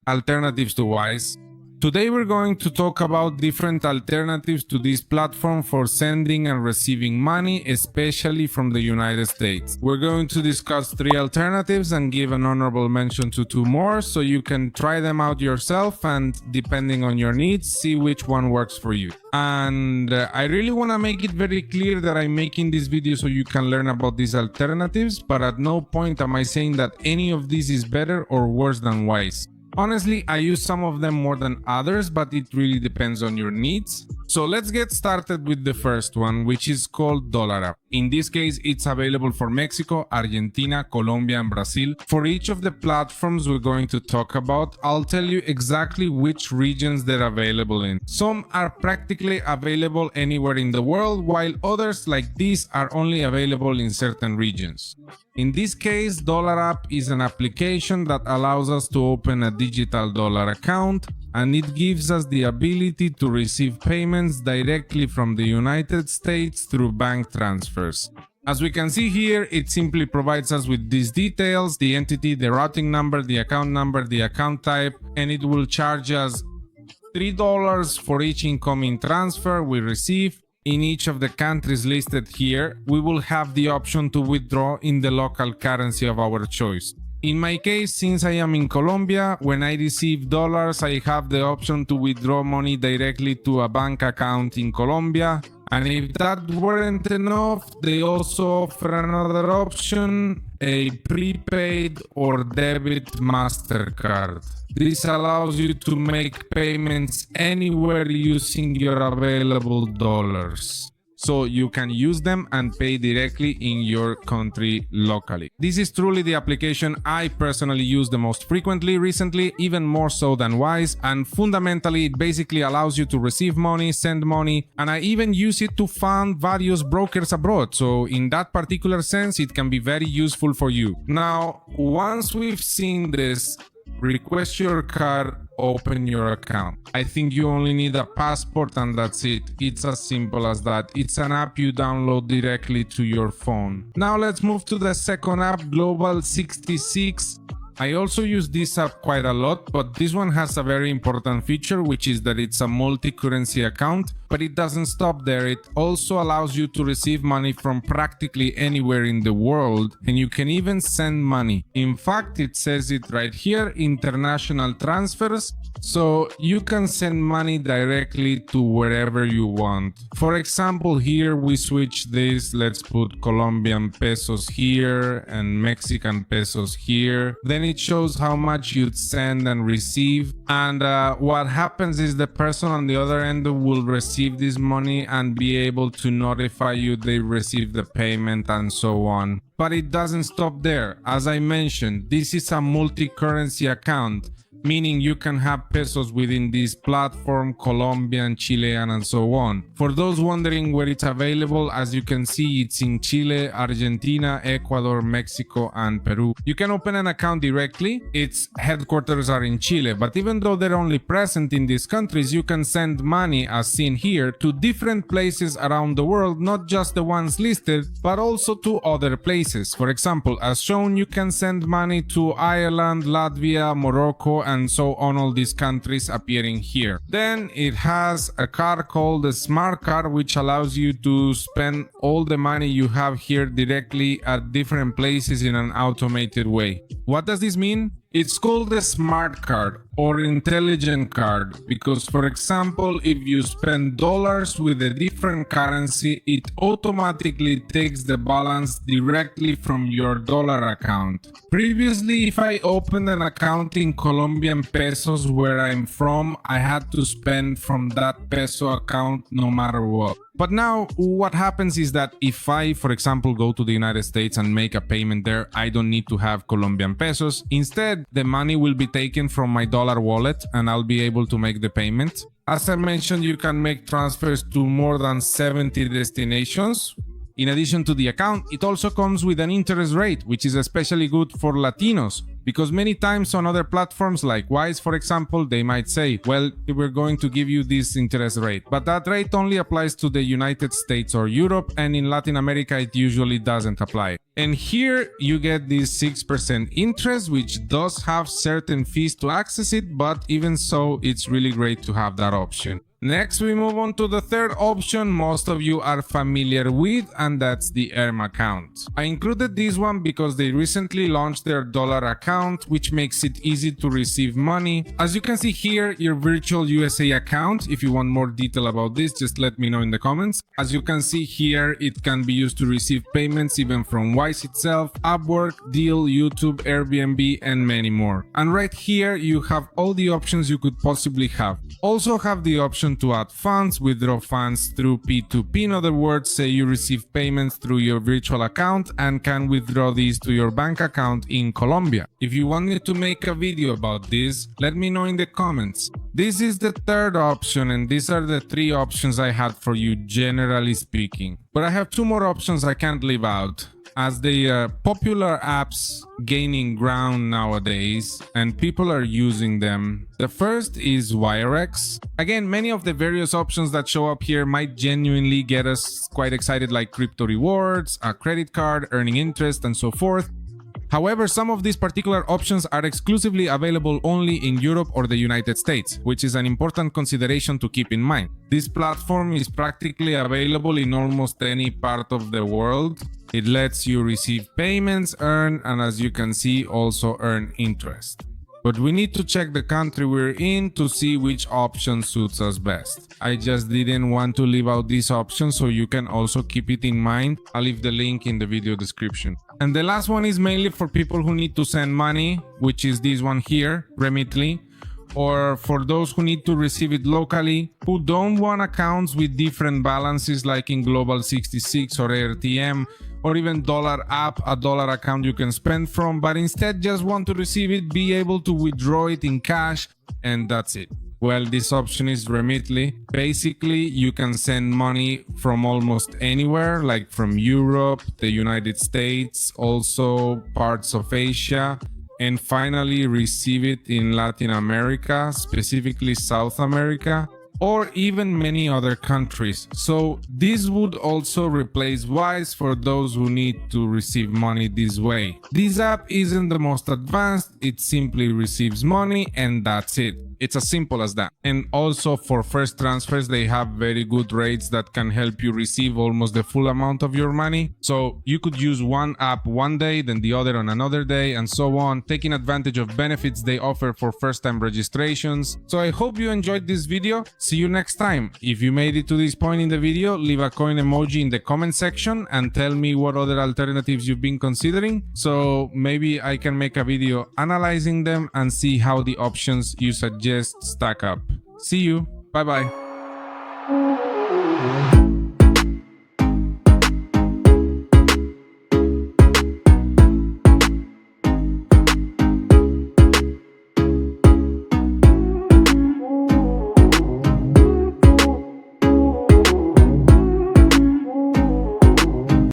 alternatives to Wise. Today we're going to talk about different alternatives to this platform for sending and receiving money, especially from the United States. We're going to discuss 3 alternatives and give an honorable mention to 2 more, so you can try them out yourself and, depending on your needs, see which one works for you. And I really want to make it very clear that I'm making this video so you can learn about these alternatives, but at no point am I saying that any of these is better or worse than Wise. Honestly, I use some of them more than others, but it really depends on your needs. So let's get started with the first one, which is called DollarApp. In this case, it's available for Mexico, Argentina, Colombia, and Brazil. For each of the platforms we're going to talk about, I'll tell you exactly which regions they're available in. Some are practically available anywhere in the world, while others like these are only available in certain regions. In this case, DollarApp is an application that allows us to open a digital dollar account, and it gives us the ability to receive payments directly from the United States through bank transfers. As we can see here, it simply provides us with these details: the entity, the routing number, the account type, and it will charge us $3 for each incoming transfer we receive. In each of the countries listed here, we will have the option to withdraw in the local currency of our choice. In my case, since I am in Colombia, when I receive dollars, I have the option to withdraw money directly to a bank account in Colombia. And if that weren't enough, they also offer another option, a prepaid or debit MasterCard. This allows you to make payments anywhere using your available dollars. So you can use them and pay directly in your country locally. This is truly the application I personally use the most frequently recently, even more so than Wise, and fundamentally it basically allows you to receive money, send money, and I even use it to fund various brokers abroad, so in that particular sense it can be very useful for you. Now, once we've seen this, request your card, open your account. I think you only need a passport and that's it. It's as simple as that. It's an app you download directly to your phone. Now let's move to the second app, Global66. I also use this app quite a lot, but this one has a very important feature, which is that it's a multi-currency account, but it doesn't stop there. It also allows you to receive money from practically anywhere in the world, and you can even send money. In fact, it says it right here, international transfers, so you can send money directly to wherever you want. For example, here we switch this, let's put Colombian pesos here and Mexican pesos here. Then it shows how much you'd send and receive, and what happens is the person on the other end will receive this money and be able to notify you they received the payment and so on. But it doesn't stop there. As I mentioned, this is a multi-currency account, meaning you can have pesos within this platform, Colombian, Chilean, and so on. For those wondering where it's available, as you can see, it's in Chile, Argentina, Ecuador, Mexico, and Peru. You can open an account directly. Its headquarters are in Chile, but even though they're only present in these countries, you can send money, as seen here, to different places around the world, not just the ones listed, but also to other places. For example, as shown, you can send money to Ireland, Latvia, Morocco, and so on, all these countries appearing here. Then it has a card called the Smart Card, which allows you to spend all the money you have here directly at different places in an automated way. What does this mean? It's called the Smart Card or Intelligent Card because, for example, if you spend dollars with a different currency, it automatically takes the balance directly from your dollar account. Previously, if I opened an account in Colombian pesos where I'm from, I had to spend from that peso account no matter what. But now what happens is that if I, for example, go to the United States and make a payment there, I don't need to have Colombian pesos. Instead, the money will be taken from my dollar wallet and I'll be able to make the payment. As I mentioned, you can make transfers to more than 70 destinations. In addition to the account, it also comes with an interest rate, which is especially good for Latinos, because many times on other platforms like Wise, for example, they might say, well, we're going to give you this interest rate, but that rate only applies to the United States or Europe, and in Latin America it usually doesn't apply. And here you get this 6% interest, which does have certain fees to access it, but even so, it's really great to have that option. Next, we move on to the third option most of you are familiar with, and that's the Earn account. I included this one because they recently launched their dollar account, which makes it easy to receive money. As you can see here, your virtual USA account. If you want more detail about this, just let me know in the comments. As you can see here, it can be used to receive payments even from Wise itself, Upwork, Deal, YouTube, Airbnb, and many more. And right here, you have all the options you could possibly have. Also have the option to add funds, withdraw funds through P2P. In other words, say you receive payments through your virtual account and can withdraw these to your bank account in Colombia. If you want me to make a video about this, let me know in the comments. This is the third option, and these are the three options I had for you generally speaking. But I have two more options I can't leave out, as they are popular apps gaining ground nowadays and people are using them. The first is Wirex. Again, many of the various options that show up here might genuinely get us quite excited, like crypto rewards, a credit card, earning interest, and so forth. However, some of these particular options are exclusively available only in Europe or the United States, which is an important consideration to keep in mind. This platform is practically available in almost any part of the world. It lets you receive payments, earn, and as you can see, also earn interest. But we need to check the country we're in to see which option suits us best. I just didn't want to leave out this option, so you can also keep it in mind. I'll leave the link in the video description. And the last one is mainly for people who need to send money, which is this one here, Remitly, or for those who need to receive it locally, who don't want accounts with different balances like in Global 66 or AirTM, or even Dollar App, a dollar account you can spend from, but instead just want to receive it, be able to withdraw it in cash, and that's it. Well, this option is Remitly. Basically, you can send money from almost anywhere, like from Europe, the United States, also parts of Asia, and finally receive it in Latin America, specifically South America, or even many other countries. So this would also replace Wise for those who need to receive money this way. This app isn't the most advanced, it simply receives money and that's it. It's as simple as that. And also for first transfers, they have very good rates that can help you receive almost the full amount of your money. So you could use one app one day, then the other on another day, and so on, taking advantage of benefits they offer for first-time registrations. So I hope you enjoyed this video. See you next time. If you made it to this point in the video, leave a coin emoji in the comment section and tell me what other alternatives you've been considering. So maybe I can make a video analyzing them and see how the options you suggest stack up. See you. Bye bye.